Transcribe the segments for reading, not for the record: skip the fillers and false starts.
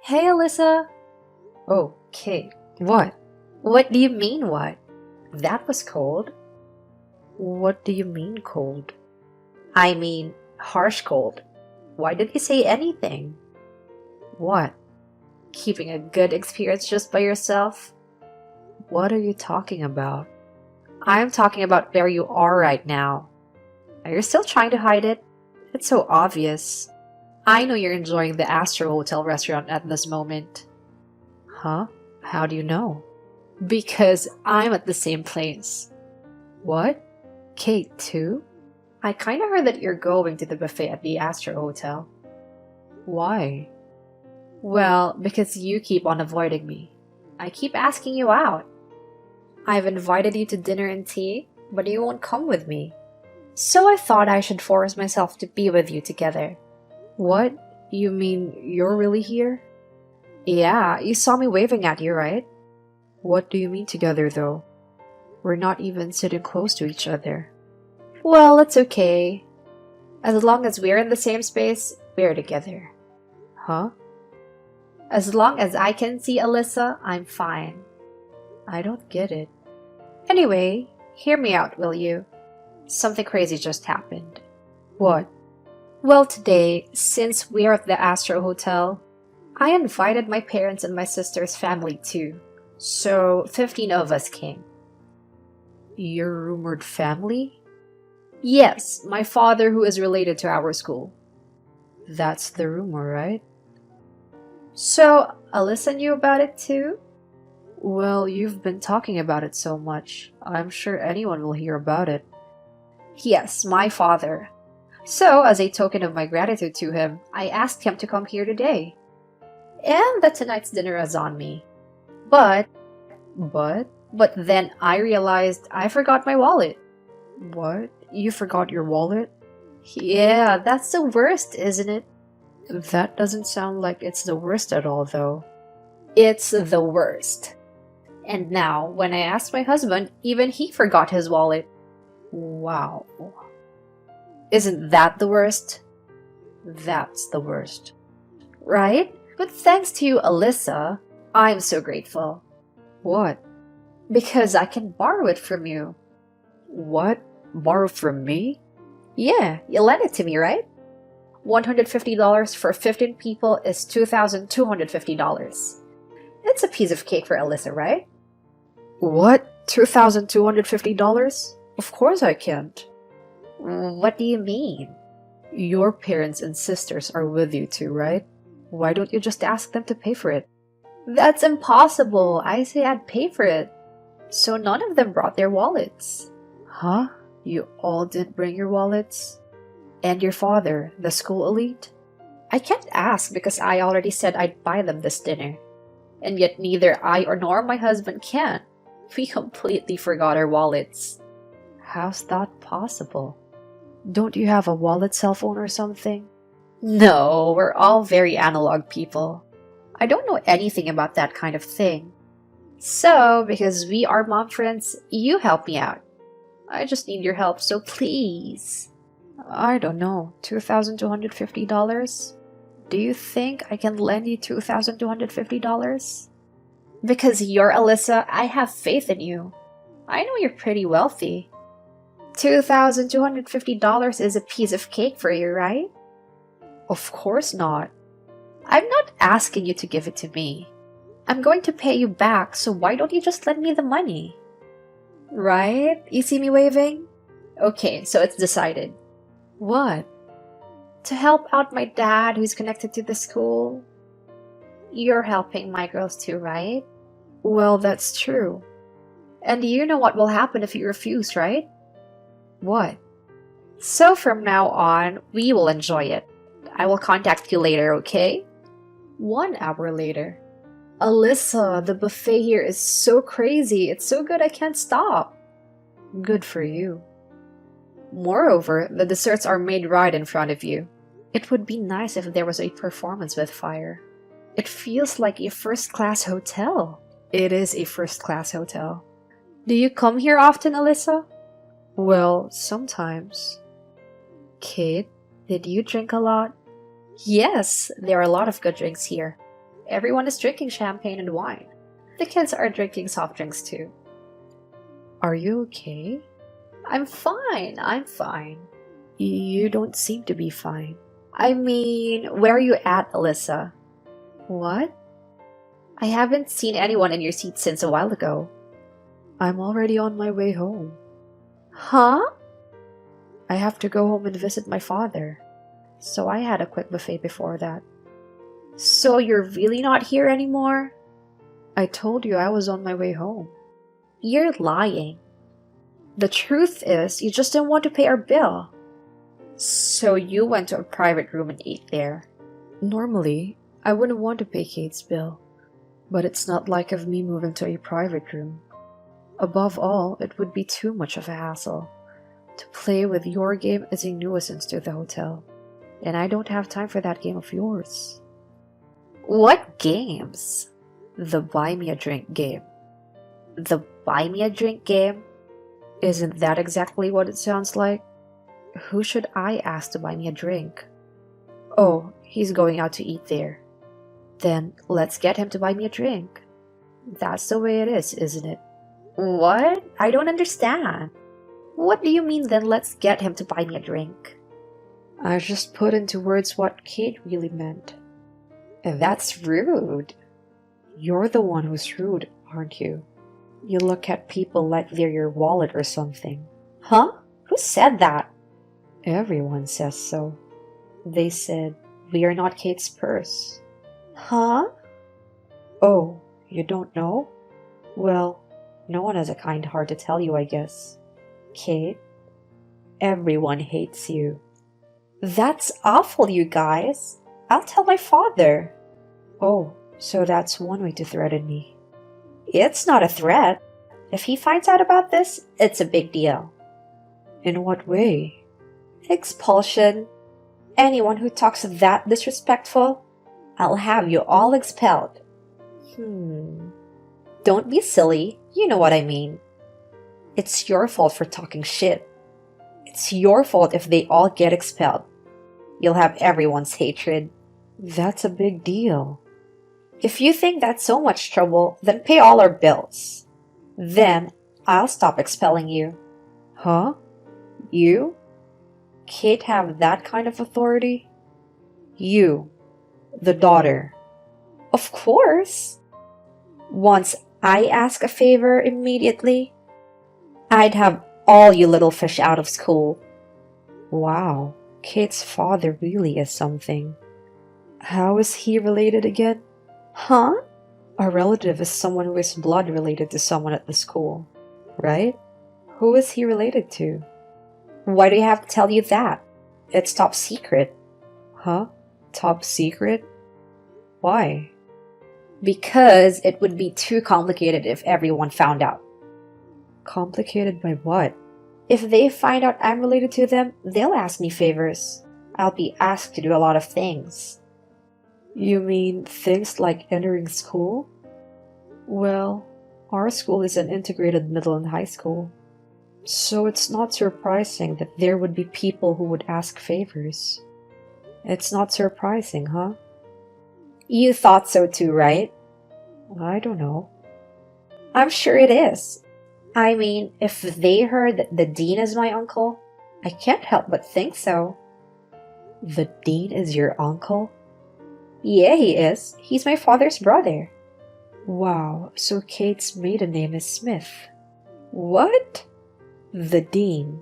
Hey, Alyssa. Oh, Kate. What? What do you mean, what? That was cold. What do you mean, cold? I mean, harsh cold. Why did you say anything? What? Keeping a good experience just by yourself? What are you talking about? I'm talking about where you are right now. Are you still trying to hide it? It's so obvious. I know you're enjoying the Astro Hotel restaurant at this moment. Huh? How do you know? Because I'm at the same place. What? Kate, too? I kinda heard that you're going to the buffet at the Astro Hotel. Why? Well, because you keep on avoiding me. I keep asking you out. I've invited you to dinner and tea, but you won't come with me. So I thought I should force myself to be with you together. What? You mean you're really here? Yeah, you saw me waving at you, right? What do you mean together, though? We're not even sitting close to each other. Well, it's okay. As long as we're in the same space, we're together. Huh? As long as I can see Alyssa, I'm fine. I don't get it. Anyway, hear me out, will you? Something crazy just happened. What? Well, today, since we're at the Astro Hotel, I invited my parents and my sister's family too. So, 15 of us came. Your rumored family? Yes, my father who is related to our school. That's the rumor, right? So, Alyssa knew about it too? Well, you've been talking about it so much. I'm sure anyone will hear about it. Yes, my father. So, as a token of my gratitude to him, I asked him to come here today. And that tonight's dinner is on me. But But? then I realized I forgot my wallet. What? You forgot your wallet? Yeah, that's the worst, isn't it? That doesn't sound like it's the worst at all, though. It's the worst. And now, when I asked my husband, even he forgot his wallet. Wow. Isn't that the worst? That's the worst. Right? But thanks to you, Alyssa, I'm so grateful. What? Because I can borrow it from you. What? Borrow from me? Yeah, you lent it to me, right? $150 for 15 people is $2,250. It's a piece of cake for Alyssa, right? What? $2,250? Of course I can't. What do you mean? Your parents and sisters are with you too, right? Why don't you just ask them to pay for it? That's impossible. I say I'd pay for it. So none of them brought their wallets. Huh? You all didn't bring your wallets? And your father, the school elite? I can't ask because I already said I'd buy them this dinner. And yet neither I or nor my husband can. We completely forgot our wallets. How's that possible? Don't you have a wallet cell phone or something? No, we're all very analog people. I don't know anything about that kind of thing. So, because we are mom friends, you help me out. I just need your help, so please. I don't know, $2,250? Do you think I can lend you $2,250? Because you're Alyssa, I have faith in you. I know you're pretty wealthy. $2,250 is a piece of cake for you, right? Of course not. I'm not asking you to give it to me. I'm going to pay you back, so why don't you just lend me the money? Right? You see me waving? Okay, so it's decided. What? To help out my dad who's connected to the school. You're helping my girls too, right? Well, that's true. And you know what will happen if you refuse, right? What? So from now on, we will enjoy it. I will contact you later, okay? 1 hour later. Alyssa, the buffet here is so crazy. It's so good I can't stop. Good for you. Moreover, the desserts are made right in front of you. It would be nice if there was a performance with fire. It feels like a first-class hotel. It is a first-class hotel. Do you come here often, Alyssa? Well, sometimes. Kate, did you drink a lot? Yes, there are a lot of good drinks here. Everyone is drinking champagne and wine. The kids are drinking soft drinks too. Are you okay? I'm fine. You don't seem to be fine. I mean, where are you at, Alyssa? What? I haven't seen anyone in your seat since a while ago. I'm already on my way home. Huh? I have to go home and visit my father. So I had a quick buffet before that. So you're really not here anymore? I told you I was on my way home. You're lying. The truth is, you just didn't want to pay our bill. So you went to a private room and ate there. Normally, I wouldn't want to pay Kate's bill, but it's not like of me moving to a private room. Above all, it would be too much of a hassle. To play with your game is a nuisance to the hotel, and I don't have time for that game of yours. What games? The Buy Me a Drink game. The Buy Me a Drink game? Isn't that exactly what it sounds like? Who should I ask to buy me a drink? Oh, he's going out to eat there. Then let's get him to buy me a drink. That's the way it is, isn't it? What? I don't understand. What do you mean then let's get him to buy me a drink? I just put into words what Kate really meant. And that's rude. You're the one who's rude, aren't you? You look at people like they're your wallet or something. Huh? Who said that? Everyone says so. They said, we are not Kate's purse. Huh? Oh, you don't know? Well, no one has a kind heart to tell you, I guess. Kate, everyone hates you. That's awful, you guys. I'll tell my father. Oh, so that's one way to threaten me. It's not a threat. If he finds out about this, it's a big deal. In what way? Expulsion. Anyone who talks that disrespectful, I'll have you all expelled. Don't be silly. You know what I mean. It's your fault for talking shit. It's your fault if they all get expelled. You'll have everyone's hatred. That's a big deal. If you think that's so much trouble, then pay all our bills. Then I'll stop expelling you. Huh? You? Kate have that kind of authority? You, the daughter. Of course. Once I ask a favor immediately, I'd have all you little fish out of school. Wow, Kate's father really is something. How is he related again? Huh? A relative is someone who is blood related to someone at the school, right? Who is he related to? Why do you have to tell you that? It's top secret. Huh? Top secret? Why? Because it would be too complicated if everyone found out. Complicated by what? If they find out I'm related to them, they'll ask me favors. I'll be asked to do a lot of things. You mean things like entering school? Well, our school is an integrated middle and high school. So it's not surprising that there would be people who would ask favors. It's not surprising, huh? You thought so too, right? I don't know. I'm sure it is. I mean, if they heard that the dean is my uncle, I can't help but think so. The dean is your uncle? Yeah, he is. He's my father's brother. Wow, so Kate's maiden name is Smith. What? The dean.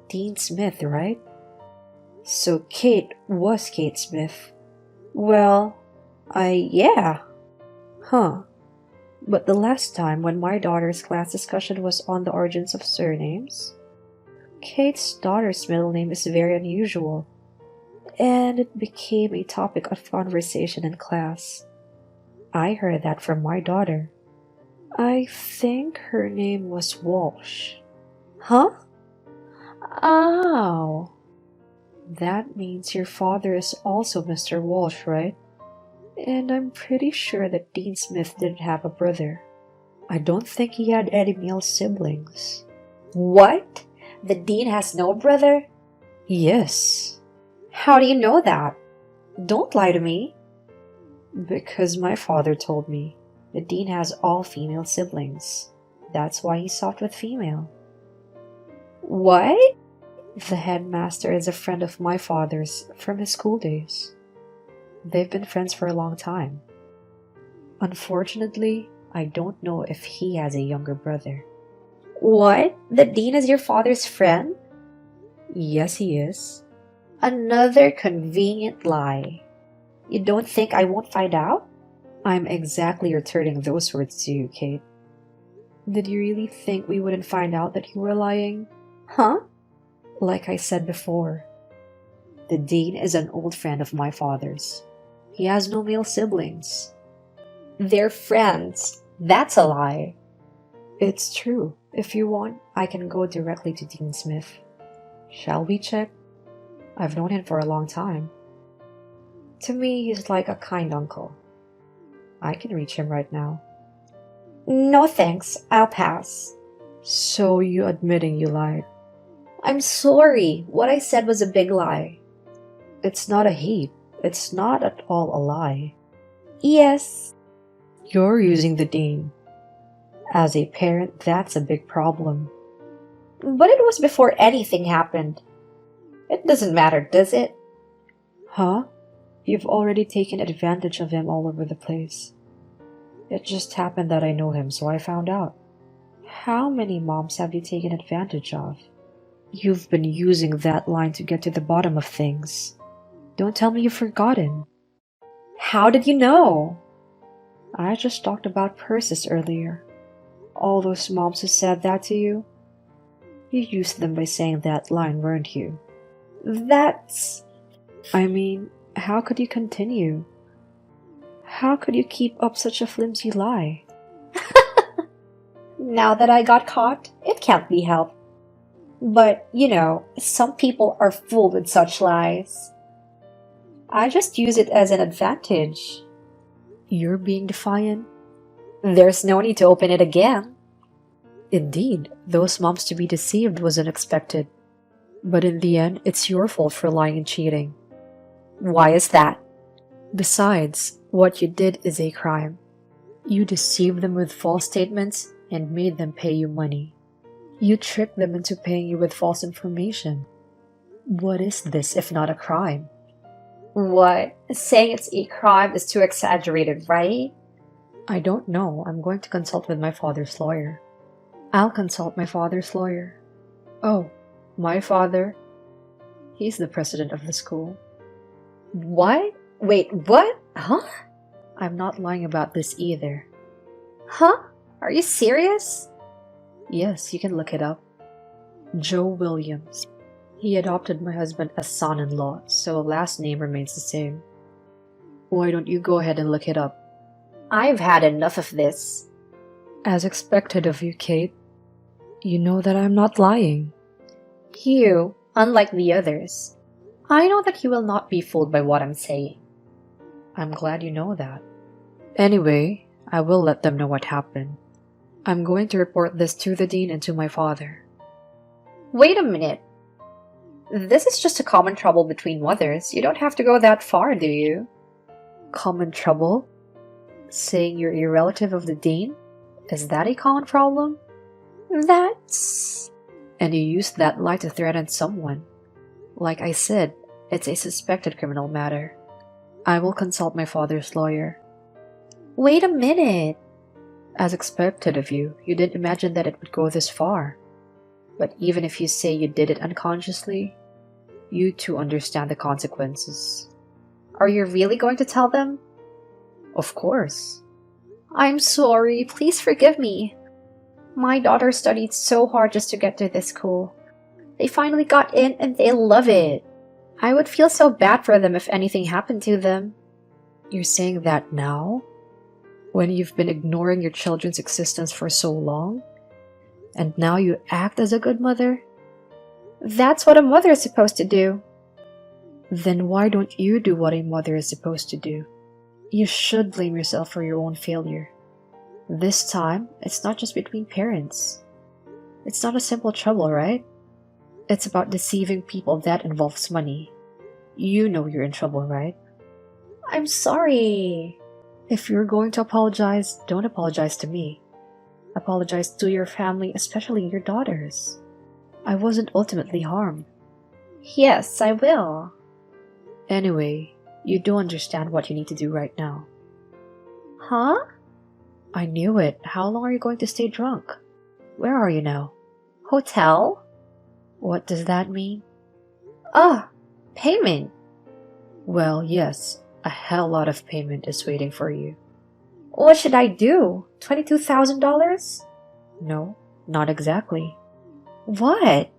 Dean Smith, right? So Kate was Kate Smith. Well, yeah. Huh. But the last time when my daughter's class discussion was on the origins of surnames, Kate's daughter's middle name is very unusual, and it became a topic of conversation in class. I heard that from my daughter. I think her name was Walsh. Huh? Oh. That means your father is also Mr. Walsh, right? And I'm pretty sure that Dean Smith didn't have a brother. I don't think he had any male siblings. What? The dean has no brother? Yes. How do you know that? Don't lie to me. Because my father told me the dean has all female siblings. That's why he's soft with female. What? The headmaster is a friend of my father's from his school days. They've been friends for a long time. Unfortunately, I don't know if he has a younger brother. What? The dean is your father's friend? Yes, he is. Another convenient lie. You don't think I won't find out? I'm exactly returning those words to you, Kate. Did you really think we wouldn't find out that you were lying? Huh? Like I said before, the dean is an old friend of my father's. He has no male siblings. They're friends. That's a lie. It's true. If you want, I can go directly to Dean Smith. Shall we check? I've known him for a long time. To me, he's like a kind uncle. I can reach him right now. No thanks, I'll pass. So you admitting you lied? I'm sorry, what I said was a big lie. It's not a heap. It's not at all a lie. Yes. You're using the dean. As a parent, that's a big problem. But it was before anything happened. It doesn't matter, does it? Huh? You've already taken advantage of him all over the place. It just happened that I know him, so I found out. How many moms have you taken advantage of? You've been using that line to get to the bottom of things. Don't tell me you've forgotten. How did you know? I just talked about purses earlier. All those moms who said that to you, you used them by saying that line, weren't you? I mean, how could you continue? How could you keep up such a flimsy lie? Now that I got caught, it can't be helped. But, some people are fooled with such lies. I just use it as an advantage. You're being defiant? There's no need to open it again. Indeed, those moms to be deceived was unexpected. But in the end, it's your fault for lying and cheating. Why is that? Besides, what you did is a crime. You deceived them with false statements and made them pay you money. You tricked them into paying you with false information. What is this if not a crime? What? Saying it's a crime is too exaggerated, right? I don't know. I'm going to consult with my father's lawyer. I'll consult my father's lawyer. Oh, my father. He's the president of the school. What? Wait, what? Huh? I'm not lying about this either. Huh? Are you serious? Yes, you can look it up. Joe Williams. He adopted my husband as son-in-law, so the last name remains the same. Why don't you go ahead and look it up? I've had enough of this. As expected of you, Kate. You know that I'm not lying. You, unlike the others, I know that you will not be fooled by what I'm saying. I'm glad you know that. Anyway, I will let them know what happened. I'm going to report this to the dean and to my father. Wait a minute. This is just a common trouble between mothers. You don't have to go that far, do you? Common trouble? Saying you're a relative of the dean? Is that a common problem? That's... And you used that lie to threaten someone. Like I said, it's a suspected criminal matter. I will consult my father's lawyer. Wait a minute. As expected of you, you didn't imagine that it would go this far. But even if you say you did it unconsciously, you too understand the consequences. Are you really going to tell them? Of course. I'm sorry. Please forgive me. My daughter studied so hard just to get to this school. They finally got in and they love it. I would feel so bad for them if anything happened to them. You're saying that now? When you've been ignoring your children's existence for so long? And now you act as a good mother? That's what a mother is supposed to do. Then why don't you do what a mother is supposed to do? You should blame yourself for your own failure. This time, it's not just between parents. It's not a simple trouble, right? It's about deceiving people that involves money. You know you're in trouble, right? I'm sorry. If you're going to apologize, don't apologize to me. Apologize to your family, especially your daughters. I wasn't ultimately harmed. Yes, I will. Anyway, you do understand what you need to do right now. Huh? I knew it. How long are you going to stay drunk? Where are you now? Hotel? What does that mean? Payment. Well, yes, a hell lot of payment is waiting for you. What should I do? $22,000? No, not exactly. What?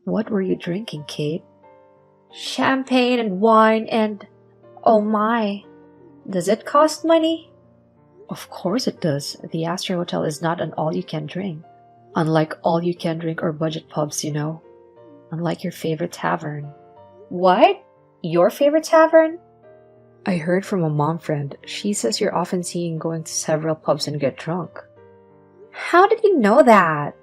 What were you drinking, Kate? Champagne and wine and... Oh my. Does it cost money? Of course it does. The Astor Hotel is not an all-you-can-drink. Unlike all-you-can-drink or budget pubs, you know. Unlike your favorite tavern. What? Your favorite tavern? I heard from a mom friend. She says you're often seen going to several pubs and get drunk. How did you know that?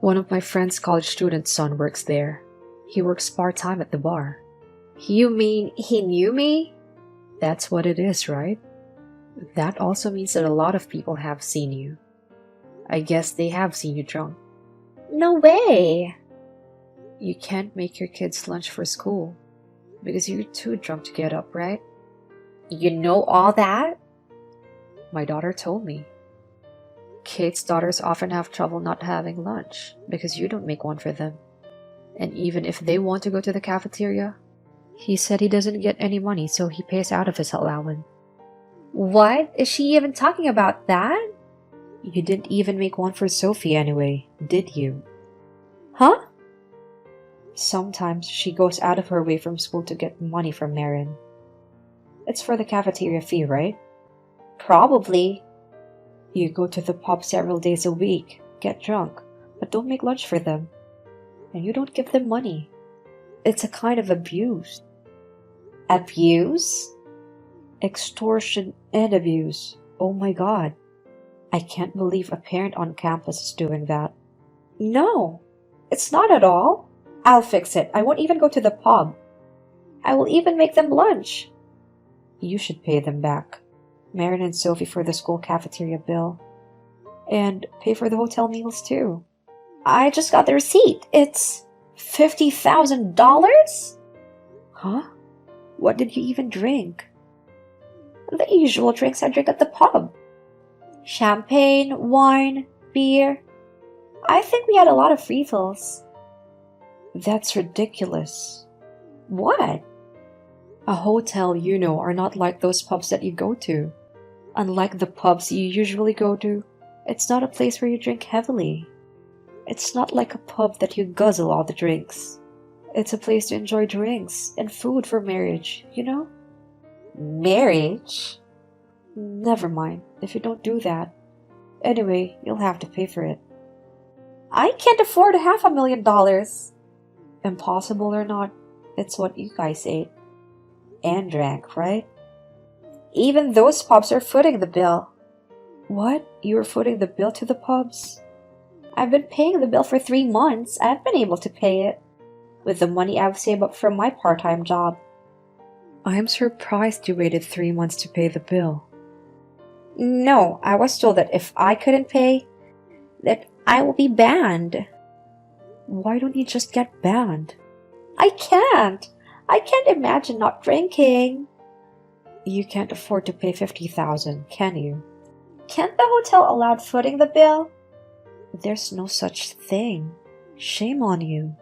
One of my friend's college student's son works there. He works part-time at the bar. You mean he knew me? That's what it is, right? That also means that a lot of people have seen you. I guess they have seen you drunk. No way. You can't make your kids lunch for school because you're too drunk to get up, right? You know all that? My daughter told me. Kate's daughters often have trouble not having lunch because you don't make one for them. And even if they want to go to the cafeteria, he said he doesn't get any money, so he pays out of his allowance. What? Is she even talking about that? You didn't even make one for Sophie anyway, did you? Huh? Sometimes she goes out of her way from school to get money from Marin. It's for the cafeteria fee, right? Probably. You go to the pub several days a week, get drunk, but don't make lunch for them. And you don't give them money. It's a kind of abuse. Abuse? Extortion and abuse. Oh my god. I can't believe a parent on campus is doing that. No, it's not at all. I'll fix it. I won't even go to the pub. I will even make them lunch. You should pay them back. Marin and Sophie for the school cafeteria bill. And pay for the hotel meals too. I just got the receipt. It's $50,000? Huh? What did you even drink? The usual drinks I drink at the pub. Champagne, wine, beer. I think we had a lot of refills. That's ridiculous. What? A hotel, you know, are not like those pubs that you go to. Unlike the pubs you usually go to, it's not a place where you drink heavily. It's not like a pub that you guzzle all the drinks. It's a place to enjoy drinks and food for marriage, you know? Marriage? Never mind, if you don't do that. Anyway, you'll have to pay for it. I can't afford $500,000. Impossible or not, it's what you guys ate. And drank, right? Even those pubs are footing the bill. What? You were footing the bill to the pubs? I've been paying the bill for 3 months. I've been able to pay it. With the money I've saved up from my part-time job. I'm surprised you waited 3 months to pay the bill. No, I was told that if I couldn't pay, that I will be banned. Why don't you just get banned? I can't. I can't imagine not drinking. You can't afford to pay $50,000, can you? Can't the hotel allow footing the bill? There's no such thing. Shame on you.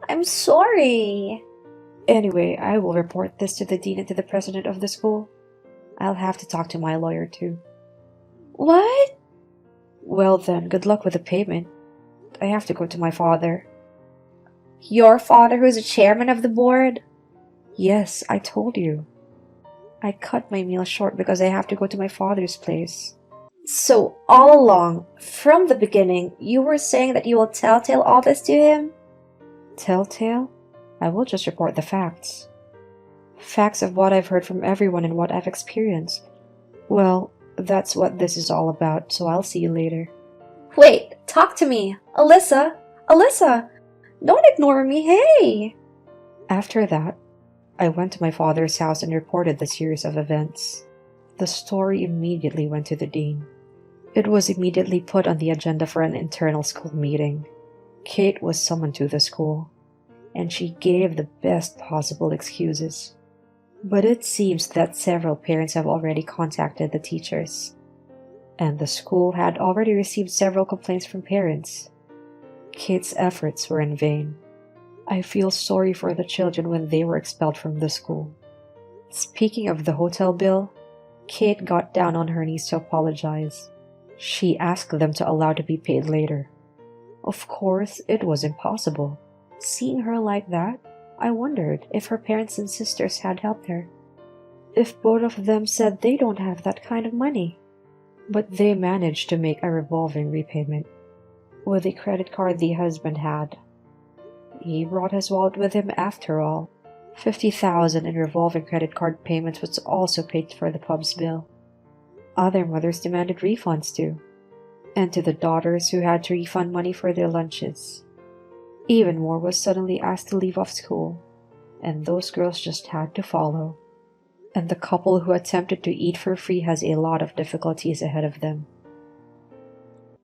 I'm sorry. Anyway, I will report this to the dean and to the president of the school. I'll have to talk to my lawyer too. What? Well then, good luck with the payment. I have to go to my father. Your father, who's the chairman of the board? Yes, I told you. I cut my meal short because I have to go to my father's place. So all along, from the beginning, you were saying that you will telltale all this to him? Telltale? I will just report the facts. Facts of what I've heard from everyone and what I've experienced. Well, that's what this is all about, so I'll see you later. Wait, talk to me. Alyssa! Alyssa! Don't ignore me, hey! After that, I went to my father's house and reported the series of events. The story immediately went to the dean. It was immediately put on the agenda for an internal school meeting. Kate was summoned to the school, and she gave the best possible excuses. But it seems that several parents have already contacted the teachers, and the school had already received several complaints from parents. Kate's efforts were in vain. I feel sorry for the children when they were expelled from the school. Speaking of the hotel bill, Kate got down on her knees to apologize. She asked them to allow to be paid later. Of course, it was impossible. Seeing her like that, I wondered if her parents and sisters had helped her. If both of them said they don't have that kind of money. But they managed to make a revolving repayment with the credit card the husband had. He brought his wallet with him after all. 50,000 in revolving credit card payments was also paid for the pub's bill. Other mothers demanded refunds too, and to the daughters who had to refund money for their lunches. Even more was suddenly asked to leave off school, and those girls just had to follow. And the couple who attempted to eat for free has a lot of difficulties ahead of them.